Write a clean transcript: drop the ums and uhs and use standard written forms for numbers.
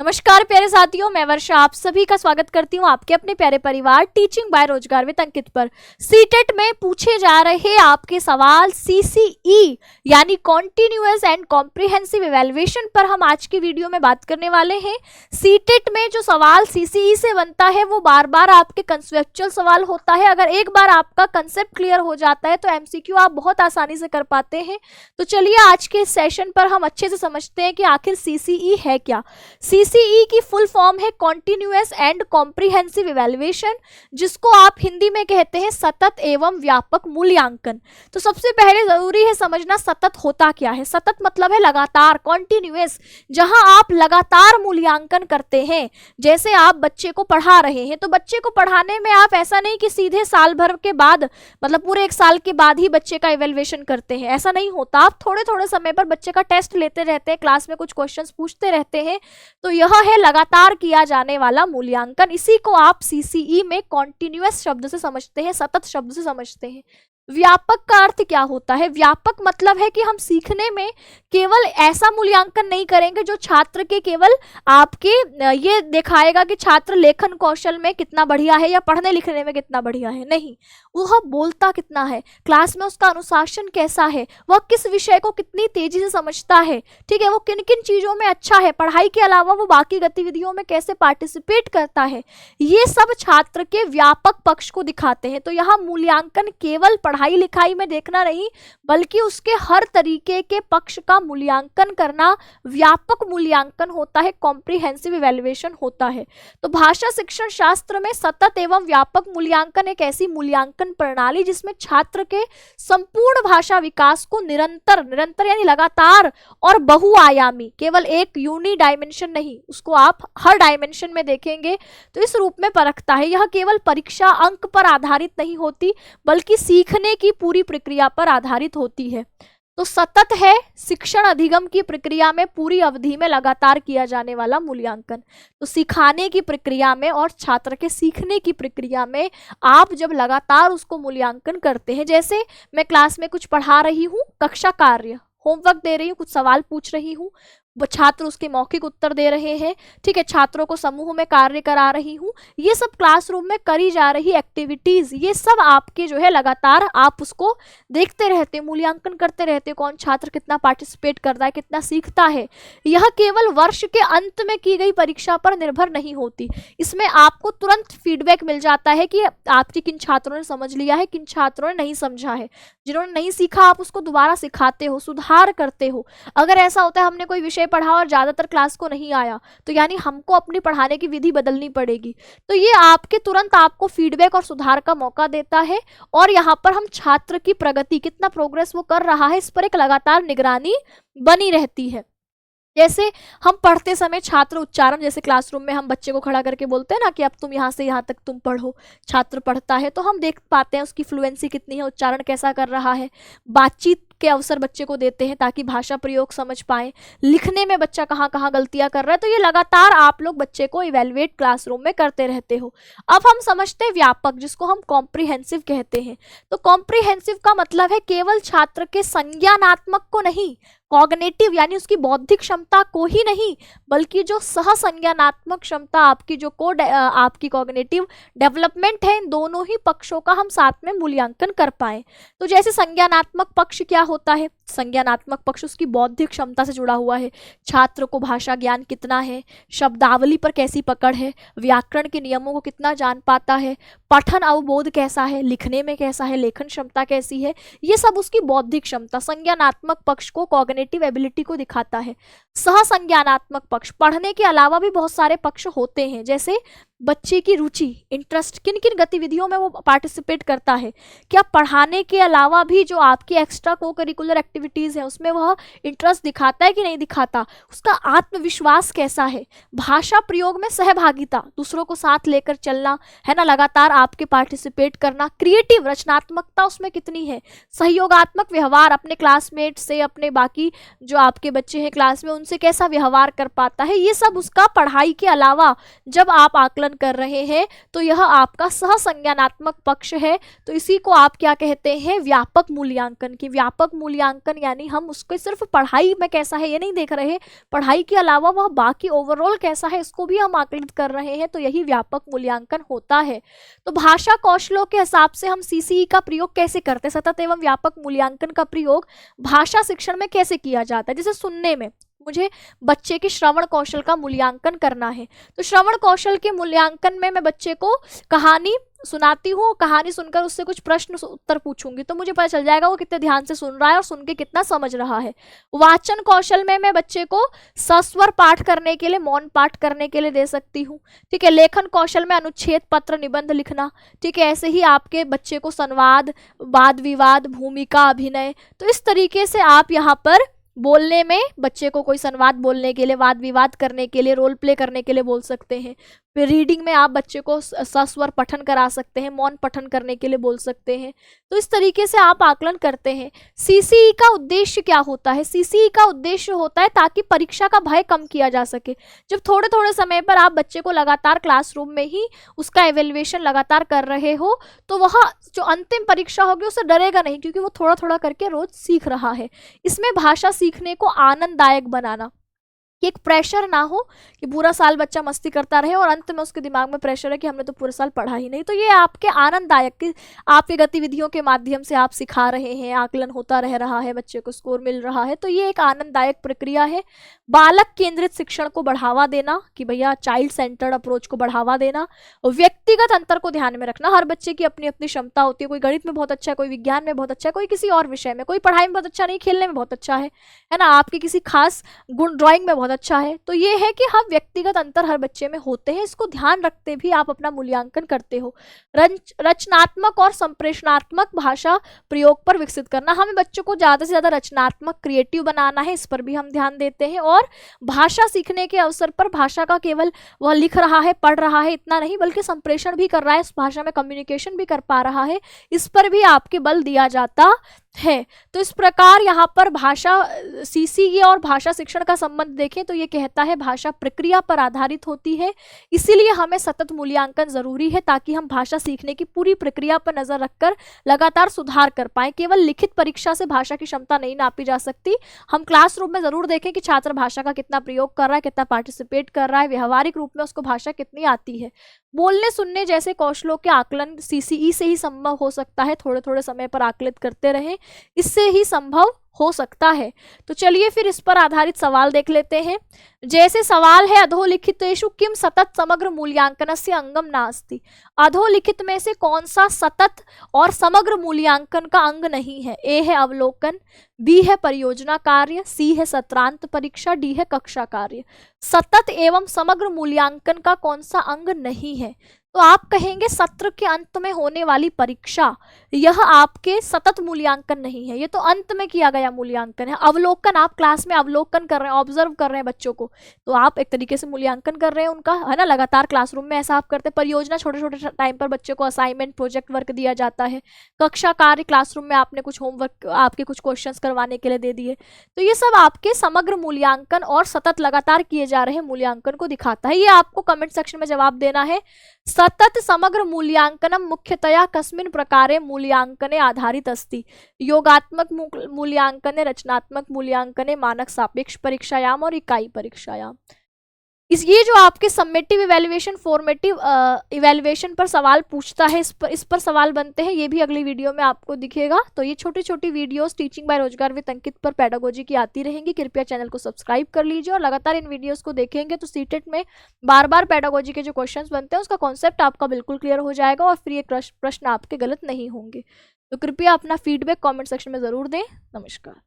नमस्कार प्यारे साथियों, मैं वर्षा आप सभी का स्वागत करती हूँ आपके अपने प्यारे परिवार टीचिंग बाय रोजगार विद अंकित पर। सीटेट में पूछे जा रहे आपके सवाल सीसीई यानी कॉन्टिन्यूअस एंड कॉम्प्रिहेंसिव इवैल्यूएशन पर हम आज की वीडियो में बात करने वाले हैं। सीटेट में जो सवाल सीसीई से बनता है वो बार बार आपके कंसेप्चुअल सवाल होता है। अगर एक बार आपका कंसेप्ट क्लियर हो जाता है तो एमसीक्यू आप बहुत आसानी से कर पाते हैं। तो चलिए आज के सेशन पर हम अच्छे से समझते हैं कि आखिर सीसीई है क्या। सीसीई की फुल फॉर्म है कॉन्टिन्यूअस एंड कॉम्प्रिहेंसिव इवैल्यूएशन, जिसको आप हिंदी में कहते हैं सतत एवं व्यापक मूल्यांकन। तो सबसे पहले जरूरी है समझना सतत होता क्या है। सतत मतलब है लगातार, कॉन्टिन्यूअस, जहां आप लगातार मूल्यांकन करते हैं। जैसे आप बच्चे को पढ़ा रहे हैं तो बच्चे को पढ़ाने में आप ऐसा नहीं कि सीधे साल भर के बाद, मतलब पूरे एक साल के बाद ही बच्चे का इवैल्यूएशन करते हैं, ऐसा नहीं होता। आप थोड़े थोड़े समय पर बच्चे का टेस्ट लेते रहते हैं, क्लास में कुछ क्वेश्चंस पूछते रहते हैं। तो यह है लगातार किया जाने वाला मूल्यांकन। इसी को आप सीसीई में कॉन्टिन्यूअस शब्द से समझते हैं, सतत शब्द से समझते हैं। व्यापक का अर्थ क्या होता है? व्यापक मतलब है कि हम सीखने में केवल ऐसा मूल्यांकन नहीं करेंगे जो छात्र के केवल आपके ये दिखाएगा कि छात्र लेखन कौशल में कितना बढ़िया है या पढ़ने लिखने में कितना बढ़िया है। नहीं, वह बोलता कितना है, क्लास में उसका अनुशासन कैसा है, वह किस विषय को कितनी तेजी से समझता है, ठीक है, वो किन किन चीजों में अच्छा है, पढ़ाई के अलावा वो बाकी गतिविधियों में कैसे पार्टिसिपेट करता है, ये सब छात्र के व्यापक पक्ष को दिखाते हैं। तो यहाँ मूल्यांकन केवल पढ़ाई लिखाई में देखना नहीं, बल्कि उसके हर तरीके के पक्ष का मूल्यांकन करना व्यापक मूल्यांकन होता है, कॉम्प्रिहेंसिव इवैल्यूएशन होता है। तो भाषा शिक्षण शास्त्र में सतत एवं व्यापक मूल्यांकन एक ऐसी मूल्यांकन प्रणाली जिसमें छात्र के संपूर्ण भाषा विकास को निरंतर यानी लगातार और बहुआयामी, केवल एक यूनी डायमेंशन नहीं, उसको आप हर डायमेंशन में देखेंगे तो इस रूप में परखता है। यह केवल परीक्षा अंक पर आधारित नहीं होती, बल्कि सीखने की पूरी प्रक्रिया पर आधारित होती है। तो सतत है शिक्षण अधिगम की प्रक्रिया में पूरी अवधि में लगातार किया जाने वाला मूल्यांकन। तो सिखाने की प्रक्रिया में और छात्र के सीखने की प्रक्रिया में आप जब लगातार उसको मूल्यांकन करते हैं, जैसे मैं क्लास में कुछ पढ़ा रही हूँ, कक्षा कार्य होमवर्क दे रही हूँ, कुछ सवाल पूछ रही हूँ, छात्र उसके मौखिक उत्तर दे रहे हैं, ठीक है, छात्रों को समूह में कार्य करा रही हूँ, ये सब क्लासरूम में करी जा रही एक्टिविटीज, ये सब आपके जो है लगातार आप उसको देखते रहते, मूल्यांकन करते रहते, कौन छात्र कितना पार्टिसिपेट कर रहा है, कितना सीखता है। यह केवल वर्ष के अंत में की गई परीक्षा पर निर्भर नहीं होती, इसमें आपको तुरंत फीडबैक मिल जाता है कि आपके किन छात्रों ने समझ लिया है, किन छात्रों ने नहीं समझा है। जिन्होंने नहीं सीखा आप उसको दोबारा सिखाते हो, सुधार करते हो। अगर ऐसा होता है हमने कोई विषय पढ़ा और ज्यादातर क्लास को नहीं आया, तो यानी हमको अपनी पढ़ाने की विधि बदलनी पड़ेगी। तो ये आपके तुरंत आपको फीडबैक और सुधार का मौका देता है। और यहाँ पर हम छात्र की प्रगति, कितना प्रोग्रेस वो कर रहा है, इस पर एक लगातार निगरानी बनी रहती है। जैसे हम पढ़ते समय छात्र उच्चारण, जैसे क्लासरूम में हम बच्चे को खड़ा करके बोलते हैं ना कि अब तुम यहाँ से यहाँ तक तुम पढ़ो, छात्र पढ़ता है तो हम देख पाते हैं उसकी फ्लुएंसी कितनी है, उच्चारण कैसा कर रहा है। बातचीत के अवसर बच्चे को देते हैं ताकि भाषा प्रयोग समझ पाए, लिखने में बच्चा कहाँ कहाँ गलतियां कर रहा है। तो ये लगातार आप लोग बच्चे को इवैल्यूएट क्लासरूम में करते रहते हो। अब हम समझते हैं व्यापक, जिसको हम कॉम्प्रिहेंसिव कहते हैं। तो कॉम्प्रिहेंसिव का मतलब है केवल छात्र के संज्ञानात्मक को नहीं, कॉग्निटिव यानी उसकी बौद्धिक क्षमता को ही नहीं, बल्कि जो सह संज्ञानात्मक क्षमता आपकी जो आपकी कॉग्निटिव डेवलपमेंट है, इन दोनों ही पक्षों का हम साथ में मूल्यांकन कर पाए। तो जैसे संज्ञानात्मक पक्ष क्या होता है? संज्ञानात्मक पक्ष उसकी बौद्धिक क्षमता से जुड़ा हुआ है। छात्र को भाषा ज्ञान कितना है, शब्दावली पर कैसी पकड़ है, व्याकरण के नियमों को कितना जान पाता है, पठन अवबोध कैसा है, लिखने में कैसा है, लेखन क्षमता कैसी है, ये सब उसकी बौद्धिक क्षमता, संज्ञानात्मक पक्ष को, कॉग्निटिव एबिलिटी को दिखाता है। सह संज्ञानात्मक पक्ष, पढ़ने के अलावा भी बहुत सारे पक्ष होते हैं, जैसे बच्चे की रुचि, इंटरेस्ट, किन किन गतिविधियों में वो पार्टिसिपेट करता है, क्या पढ़ाने के अलावा भी जो आपकी एक्स्ट्रा को करिकुलर एक्टिविटीज़ है उसमें वह इंटरेस्ट दिखाता है कि नहीं दिखाता, उसका आत्मविश्वास कैसा है, भाषा प्रयोग में सहभागिता, दूसरों को साथ लेकर चलना है ना, लगातार आपके पार्टिसिपेट करना, क्रिएटिव रचनात्मकता उसमें कितनी है, सहयोगात्मक व्यवहार, अपने क्लासमेट से, अपने बाकी जो आपके बच्चे हैं क्लास में उनसे कैसा व्यवहार कर पाता है, ये सब उसका पढ़ाई के अलावा जब आप आकलन आकलन कर रहे हैं तो यह आपका सहसंज्ञानात्मक पक्ष है। तो इसी को आप क्या कहते हैं, व्यापक मूल्यांकन की। व्यापक मूल्यांकन यानी हम उसको सिर्फ पढ़ाई में कैसा है ये नहीं देख रहे, पढ़ाई के अलावा वह बाकी ओवरऑल कैसा है इसको भी हम आकलित कर रहे हैं, तो यही व्यापक मूल्यांकन होता है। तो भाषा कौशलों के हिसाब से हम सीसीई का प्रयोग कैसे करते हैं, सतत एवं व्यापक मूल्यांकन का प्रयोग भाषा शिक्षण में कैसे किया जाता है। जैसे सुनने में मुझे बच्चे के श्रवण कौशल का मूल्यांकन करना है, तो श्रवण कौशल के मूल्यांकन में मैं बच्चे को कहानी सुनाती हूँ, कहानी सुनकर उससे कुछ प्रश्न उत्तर पूछूंगी तो मुझे पता चल जाएगा वो कितने ध्यान से सुन रहा है और सुन के कितना समझ रहा है। वाचन कौशल में मैं बच्चे को सस्वर पाठ करने के लिए, मौन पाठ करने के लिए दे सकती हूँ, ठीक है। लेखन कौशल में अनुच्छेद, पत्र, निबंध लिखना, ठीक है। ऐसे ही आपके बच्चे को संवाद, वाद विवाद, भूमिका, अभिनय, तो इस तरीके से आप यहाँ पर बोलने में बच्चे को कोई संवाद बोलने के लिए, वाद विवाद करने के लिए, रोल प्ले करने के लिए बोल सकते हैं। फिर रीडिंग में आप बच्चे को सस्वर पठन करा सकते हैं, मौन पठन करने के लिए बोल सकते हैं। तो इस तरीके से आप आकलन करते हैं। सीसीई का उद्देश्य क्या होता है, सीसीई का उद्देश्य होता है ताकि परीक्षा का भय कम किया जा सके। जब थोड़े थोड़े समय पर आप बच्चे को लगातार क्लासरूम में ही उसका एवेल्युएशन लगातार कर रहे हो तो वह जो अंतिम परीक्षा होगी उससे डरेगा नहीं, क्योंकि वो थोड़ा थोड़ा करके रोज सीख रहा है। इसमें भाषा सीखने को आनंददायक बनाना, कि एक प्रेशर ना हो कि पूरा साल बच्चा मस्ती करता रहे और अंत में उसके दिमाग में प्रेशर है कि हमने तो पूरे साल पढ़ा ही नहीं। तो ये आपके आनंददायक कि आपके गतिविधियों के माध्यम से आप सिखा रहे हैं, आकलन होता रह रहा है, बच्चे को स्कोर मिल रहा है, तो ये एक आनंददायक प्रक्रिया है। बालक केंद्रित शिक्षण को बढ़ावा देना, कि भैया चाइल्ड सेंटर्ड अप्रोच को बढ़ावा देना। व्यक्तिगत अंतर को ध्यान में रखना, हर बच्चे की अपनी अपनी क्षमता होती है, कोई गणित में बहुत अच्छा है, कोई विज्ञान में बहुत अच्छा है, कोई किसी और विषय में, कोई पढ़ाई में बहुत अच्छा नहीं, खेलने में बहुत अच्छा है ना, आपके किसी खास गुण ड्राइंग में बहुत अच्छा है। तो ये है कि हम व्यक्तिगत अंतर हर बच्चे में होते हैं, इसको ध्यान रखते भी आप अपना मूल्यांकन करते हो। रचनात्मक और संप्रेषणात्मक भाषा प्रयोग पर विकसित करना, हमें बच्चों को ज़्यादा से ज़्यादा रचनात्मक, क्रिएटिव बनाना है, इस पर भी हम ध्यान देते हैं। और भाषा सीखने के अवसर पर भाषा का केवल वह लिख रहा है, पढ़ रहा है इतना नहीं, बल्कि संप्रेषण भी कर रहा है, इस भाषा में कम्युनिकेशन भी कर पा रहा है, इस पर भी आपके बल दिया जाता है। तो इस प्रकार यहाँ पर भाषा सीसीई और भाषा शिक्षण का संबंध देखें तो ये कहता है भाषा प्रक्रिया पर आधारित होती है, इसीलिए हमें सतत मूल्यांकन जरूरी है ताकि हम भाषा सीखने की पूरी प्रक्रिया पर नजर रखकर लगातार सुधार कर पाएं। केवल लिखित परीक्षा से भाषा की क्षमता नहीं नापी जा सकती, हम क्लासरूम में जरूर देखें कि छात्र भाषा का कितना प्रयोग कर रहा है, कितना पार्टिसिपेट कर रहा है, व्यवहारिक रूप में उसको भाषा कितनी आती है। बोलने सुनने जैसे कौशलों के आकलन सीसीई से ही संभव हो सकता है, थोड़े थोड़े समय पर आकलित करते रहें, इससे ही संभव हो सकता है। तो चलिए फिर इस पर आधारित सवाल देख लेते हैं। जैसे सवाल है, अधोलिखितेषु किम सतत समग्र मूल्यांकनस्य अंगम नास्ति। अधोलिखित में से कौन सा सतत और समग्र मूल्यांकन का अंग नहीं है। ए है अवलोकन, बी है परियोजना कार्य, सी है सत्रांत परीक्षा, डी है कक्षा कार्य। सतत एवं समग्र मूल्यांकन का कौन सा अंग नहीं है, तो आप कहेंगे सत्र के अंत में होने वाली परीक्षा, यह आपके सतत मूल्यांकन नहीं है, ये तो अंत में किया गया मूल्यांकन है। अवलोकन, आप क्लास में अवलोकन कर रहे हैं, ऑब्जर्व कर रहे हैं बच्चों को, तो आप एक तरीके से मूल्यांकन कर रहे हैं उनका, है ना, लगातार क्लासरूम में ऐसा आप करते हैं। परियोजना, छोटे छोटे टाइम पर बच्चे को असाइनमेंट, प्रोजेक्ट वर्क दिया जाता है। कक्षा कार्य, क्लासरूम में आपने कुछ होमवर्क, आपके कुछ क्वेश्चंस करवाने के लिए दे दिए, तो ये सब आपके समग्र मूल्यांकन और सतत लगातार किए जा रहे मूल्यांकन को दिखाता है। ये आपको कमेंट सेक्शन में जवाब देना है। सतत समग्र मूल्यांकनम मुख्यतया कस्मिन् प्रकारे मूल्यांकने आधारित अस्ति। योगात्मक मूल्यांकने, रचनात्मक मूल्यांकने, मानक सापेक्ष परीक्षायाम और इकाई परीक्षायाम। ये जो आपके समेटिव इवैल्यूएशन, फॉर्मेटिव इवैल्यूएशन पर सवाल पूछता है, इस पर सवाल बनते हैं, ये भी अगली वीडियो में आपको दिखेगा। तो ये छोटी छोटी वीडियोस टीचिंग बाय रोजगार विद अंकित पर पेडागोजी की आती रहेंगी, कृपया चैनल को सब्सक्राइब कर लीजिए और लगातार इन वीडियोस को देखेंगे तो सीटेट में बार बार पेडागोजी के जो क्वेश्चंस बनते हैं उसका कॉन्सेप्ट आपका बिल्कुल क्लियर हो जाएगा और फिर ये प्रश्न आपके गलत नहीं होंगे। तो कृपया अपना फीडबैक कॉमेंट सेक्शन में जरूर दें। नमस्कार।